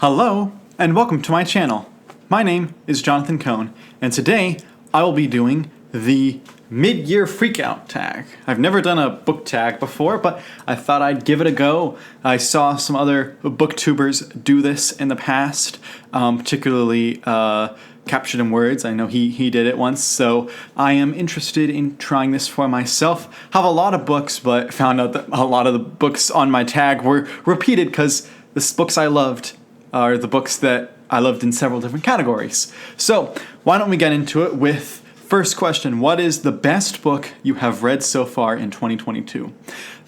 Hello, and welcome to my channel. My name is Jonathan Cohn, and today I will be doing the mid-year freakout tag. I've never done a book tag before, but I thought I'd give it a go. I saw some other booktubers do this in the past, particularly Captured in Words. I know he did it once, so I am interested in trying this for myself. Have a lot of books, but found out that a lot of the books on my tag were repeated because the books I loved are the books that I loved in several different categories. So why don't we get into it with first question. What is the best book you have read so far in 2022?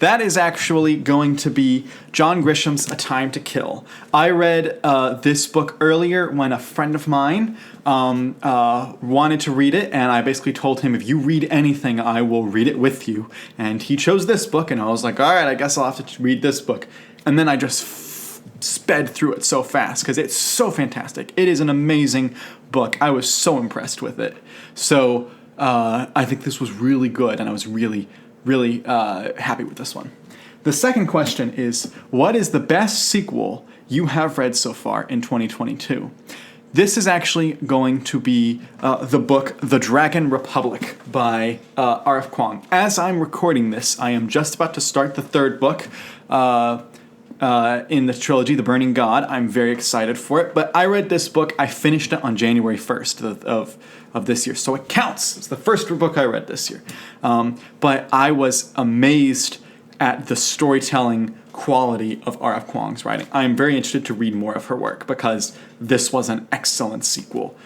That is actually going to be John Grisham's A Time to Kill. I read this book earlier when a friend of mine wanted to read it, and I basically told him, if you read anything, I will read it with you. And he chose this book, and I was like, all right, I guess I'll have to read this book. And then I just sped through it so fast because it's so fantastic. It is an amazing book. I was so impressed with it. So I think this was really good, and I was really happy with this one. The second question is, what is the best sequel you have read so far in 2022? This is actually going to be the book The Dragon Republic by R.F. Kuang. As I'm recording this, I am just about to start the third book in the trilogy, The Burning God. I'm very excited for it, but I read this book, I finished it on January 1st of this year, so it counts. It's the first book I read this year. But I was amazed at the storytelling quality of R.F. Kuang's writing. I'm very interested to read more of her work because this was an excellent sequel,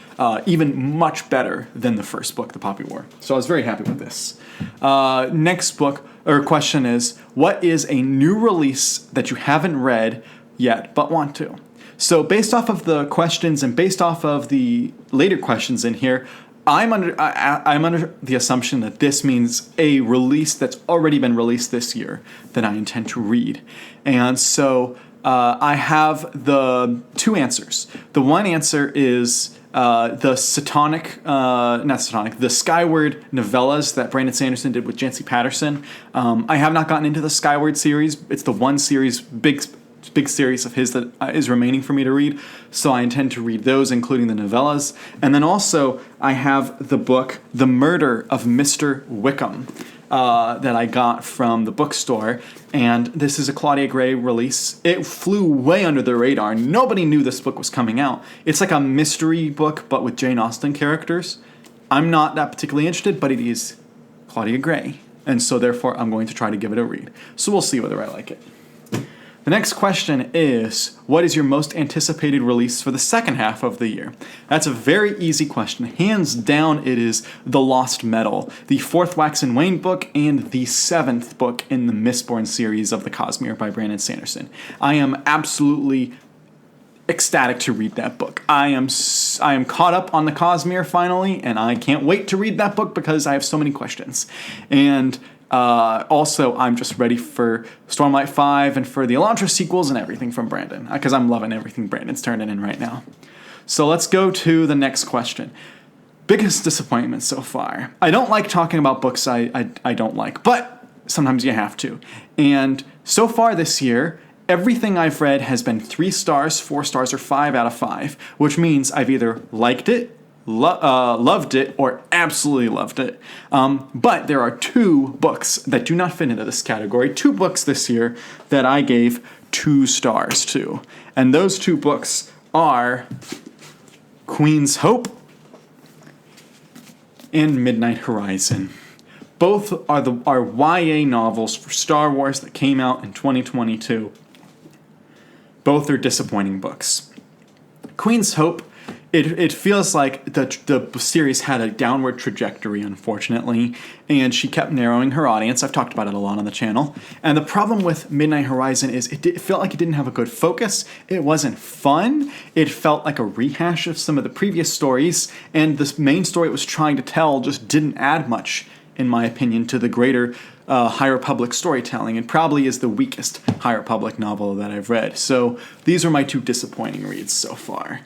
even much better than the first book, The Poppy War. So I was very happy with this. Next book, or question is, what is a new release that you haven't read yet but want to? So based off of the questions and based off of the later questions in here, I'm under the assumption that this means a release that's already been released this year that I intend to read. And so I have the two answers. The one answer is the Skyward novellas that Brandon Sanderson did with Jancy Patterson. I have not gotten into the Skyward series. It's the one series, big series of his that is remaining for me to read. So I intend to read those, including the novellas. And then also I have the book The Murder of Mr. Wickham that I got from the bookstore. And this is a Claudia Gray release. It flew way under the radar. Nobody knew this book was coming out. It's like a mystery book, but with Jane Austen characters. I'm not that particularly interested, but it is Claudia Gray. And so therefore I'm going to try to give it a read. So we'll see whether I like it. The next question is, what is your most anticipated release for the second half of the year? That's a very easy question. Hands down, it is The Lost Metal, the fourth Wax and Wayne book and the seventh book in the Mistborn series of the Cosmere by Brandon Sanderson. I am absolutely ecstatic to read that book. I am caught up on the Cosmere finally, and I can't wait to read that book because I have so many questions. And also, I'm just ready for Stormlight 5 and for the Elantra sequels and everything from Brandon, because I'm loving everything Brandon's turning in right now. So let's go to the next question. Biggest disappointment so far. I don't like talking about books I don't like, but sometimes you have to. And so far this year, everything I've read has been 3 stars, 4 stars, or 5 out of 5, which means I've either liked it, loved it, or absolutely loved it. But there are 2 books that do not fit into this category. 2 books this year that I gave 2 stars to. And those 2 books are Queen's Hope and Midnight Horizon. Both are YA novels for Star Wars that came out in 2022. Both are disappointing books. Queen's Hope, it feels like the series had a downward trajectory, unfortunately, and she kept narrowing her audience. I've talked about it a lot on the channel. And the problem with Midnight Horizon is it felt like it didn't have a good focus. It wasn't fun. It felt like a rehash of some of the previous stories, and the main story it was trying to tell just didn't add much, in my opinion, to the greater High Republic storytelling. It probably is the weakest High Republic novel that I've read. So these are my 2 disappointing reads so far.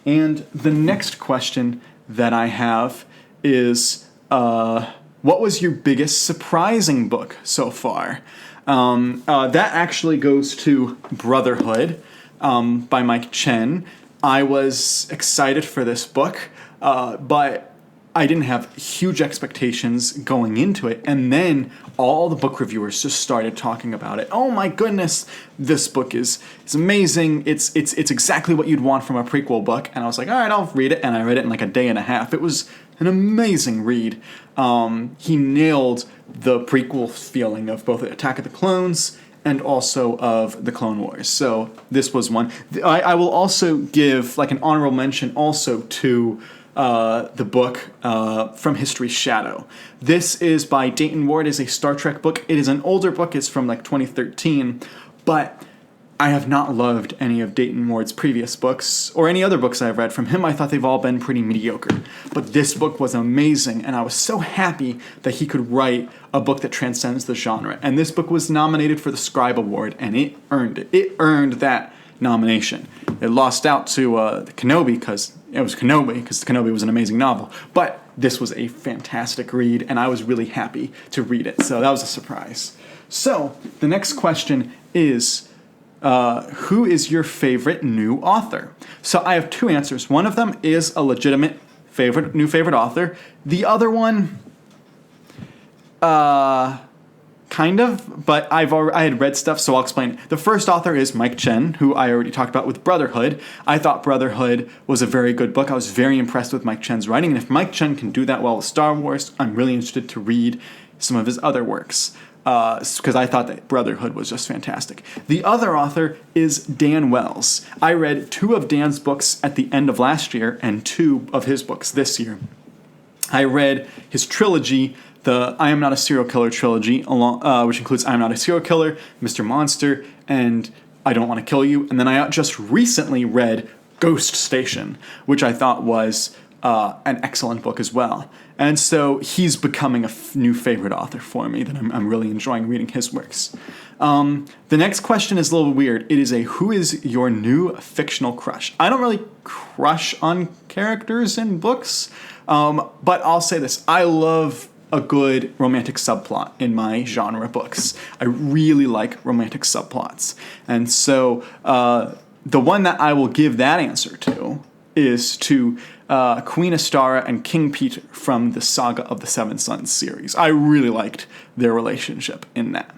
And the next question that I have is, what was your biggest surprising book so far? That actually goes to Brotherhood by Mike Chen. I was excited for this book, but I didn't have huge expectations going into it. And then all the book reviewers just started talking about it. Oh my goodness, this book is amazing. It's exactly what you'd want from a prequel book. And I was like, all right, I'll read it. And I read it in like a day and a half. It was an amazing read. He nailed the prequel feeling of both Attack of the Clones and also of the Clone Wars. So this was one. I will also give like an honorable mention also to the book From History's Shadow. This is by Dayton Ward. It is a Star Trek book. It is an older book. It's from like 2013, but I have not loved any of Dayton Ward's previous books or any other books I've read from him. I thought they've all been pretty mediocre, but this book was amazing, and I was so happy that he could write a book that transcends the genre. And this book was nominated for the Scribe Award, and it earned it. It earned that nomination. It lost out to the Kenobi because Kenobi was an amazing novel. But this was a fantastic read, and I was really happy to read it. So that was a surprise. So the next question is, who is your favorite new author? So I have two answers. One of them is a legitimate new favorite author. The other one, kind of, but I had read stuff, so I'll explain. The first author is Mike Chen, who I already talked about with Brotherhood. I thought Brotherhood was a very good book. I was very impressed with Mike Chen's writing, and if Mike Chen can do that well with Star Wars, I'm really interested to read some of his other works, because I thought that Brotherhood was just fantastic. The other author is Dan Wells. I read 2 of Dan's books at the end of last year and 2 of his books this year. I read his trilogy, the I Am Not a Serial Killer trilogy, which includes I Am Not a Serial Killer, Mr. Monster, and I Don't Want to Kill You. And then I just recently read Ghost Station, which I thought was an excellent book as well. And so he's becoming a new favorite author for me, that I'm really enjoying reading his works. The next question is a little weird. It is who is your new fictional crush? I don't really crush on characters in books, but I'll say this. I love a good romantic subplot in my genre books. I really like romantic subplots. And so the one that I will give that answer to is to Queen Astara and King Peter from the Saga of the Seven Sons series. I really liked their relationship in that.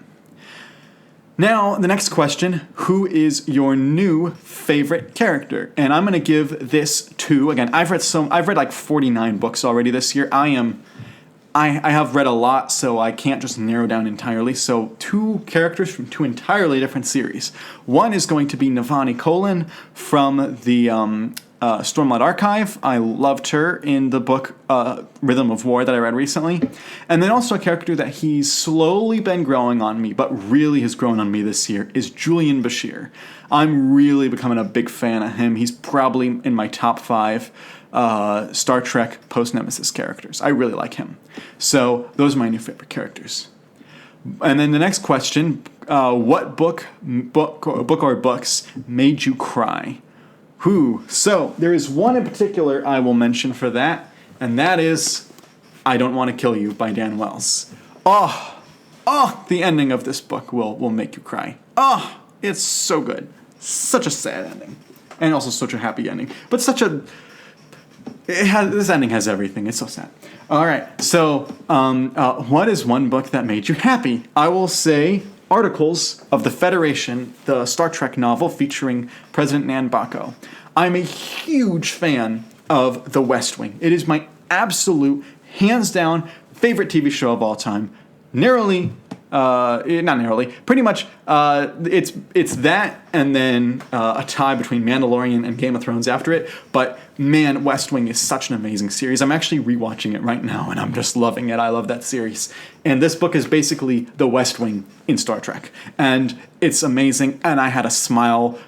Now, the next question, who is your new favorite character? And I'm going to give this to, again, I've read like 49 books already this year. I have read a lot, so I can't just narrow down entirely. So 2 characters from 2 entirely different series. One is going to be Navani Kolan from the Stormlight Archive. I loved her in the book Rhythm of War that I read recently. And then also a character that he's slowly been growing on me, but really has grown on me this year, is Julian Bashir. I'm really becoming a big fan of him. He's probably in my top 5 Star Trek post-Nemesis characters. I really like him. So those are my new favorite characters. And then the next question, what book or books made you cry? So there is one in particular I will mention for that, and that is I Don't Want to Kill You by Dan Wells. The ending of this book will make you cry. It's so good. Such a sad ending. And also such a happy ending. But this ending has everything. It's so sad. All right, so what is one book that made you happy? I will say Articles of the Federation, the Star Trek novel featuring President Nan Bako. I'm a huge fan of The West Wing. It is my absolute, hands-down, favorite TV show of all time. Pretty much, it's that and then a tie between Mandalorian and Game of Thrones after it. But man, West Wing is such an amazing series. I'm actually rewatching it right now, and I'm just loving it. I love that series. And this book is basically the West Wing in Star Trek. And it's amazing, and I had a smile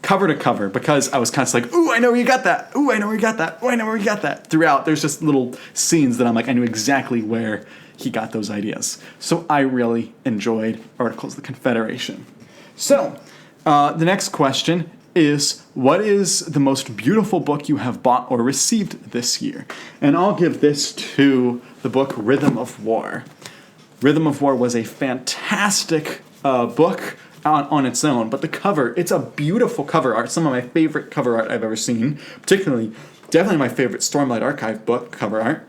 cover to cover because I was kind of like, ooh, I know where you got that. Ooh, I know where you got that. Ooh, I know where you got that. Throughout, there's just little scenes that I'm like, I knew exactly where he got those ideas. So I really enjoyed Articles of the Confederation. So the next question is, what is the most beautiful book you have bought or received this year? And I'll give this to the book Rhythm of War. Rhythm of War was a fantastic book. on its own, but the cover, it's a beautiful cover art. Some of my favorite cover art I've ever seen, definitely my favorite Stormlight Archive book cover art.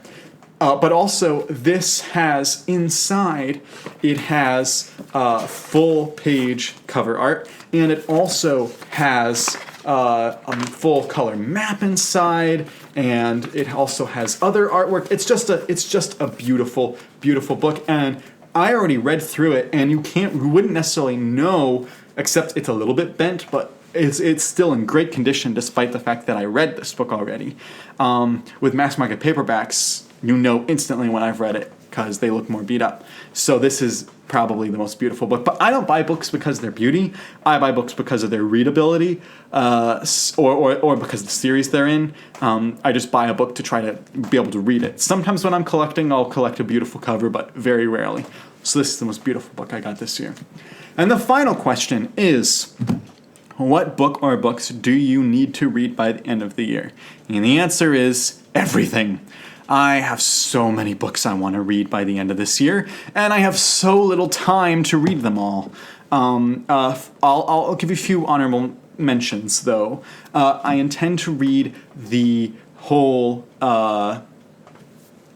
But also, this has inside, it has full page cover art, and it also has a full color map inside, and it also has other artwork. It's just a beautiful, beautiful book, and I already read through it, and you wouldn't necessarily know, except it's a little bit bent, but it's still in great condition despite the fact that I read this book already. With mass market paperbacks, you know instantly when I've read it because they look more beat up. So this is probably the most beautiful book. But I don't buy books because of their beauty. I buy books because of their readability, or because of the series they're in. I just buy a book to try to be able to read it. Sometimes when I'm collecting, I'll collect a beautiful cover, but very rarely. So this is the most beautiful book I got this year. And the final question is, what book or books do you need to read by the end of the year? And the answer is everything. I have so many books I want to read by the end of this year, and I have so little time to read them all. I'll give you a few honorable mentions, though. I intend to read the whole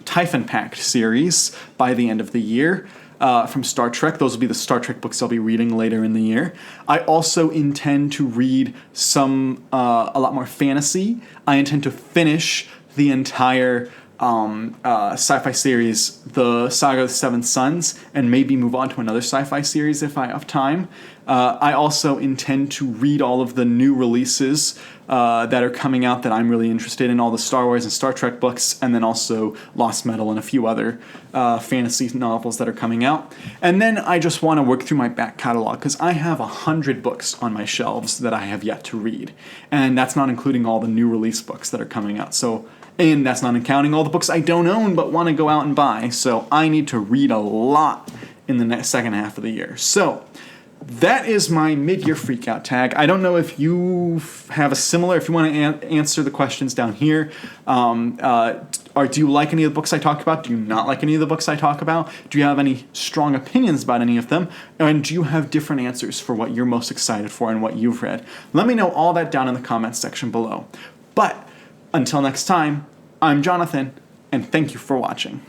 Typhon Pact series by the end of the year. From Star Trek. Those will be the Star Trek books I'll be reading later in the year. I also intend to read a lot more fantasy. I intend to finish the entire sci-fi series, the Saga of the Seven Sons, and maybe move on to another sci-fi series if I have time. I also intend to read all of the new releases that are coming out that I'm really interested in, all the Star Wars and Star Trek books, and then also Lost Metal and a few other fantasy novels that are coming out. And then I just want to work through my back catalog, because I have 100 books on my shelves that I have yet to read. And that's not including all the new release books that are coming out. And that's not counting all the books I don't own but want to go out and buy. So I need to read a lot in the next second half of the year. So that is my mid-year freakout tag. I don't know if you have a similar, if you want to answer the questions down here. Or do you like any of the books I talk about? Do you not like any of the books I talk about? Do you have any strong opinions about any of them? And do you have different answers for what you're most excited for and what you've read? Let me know all that down in the comments section below. But until next time, I'm Jonathan, and thank you for watching.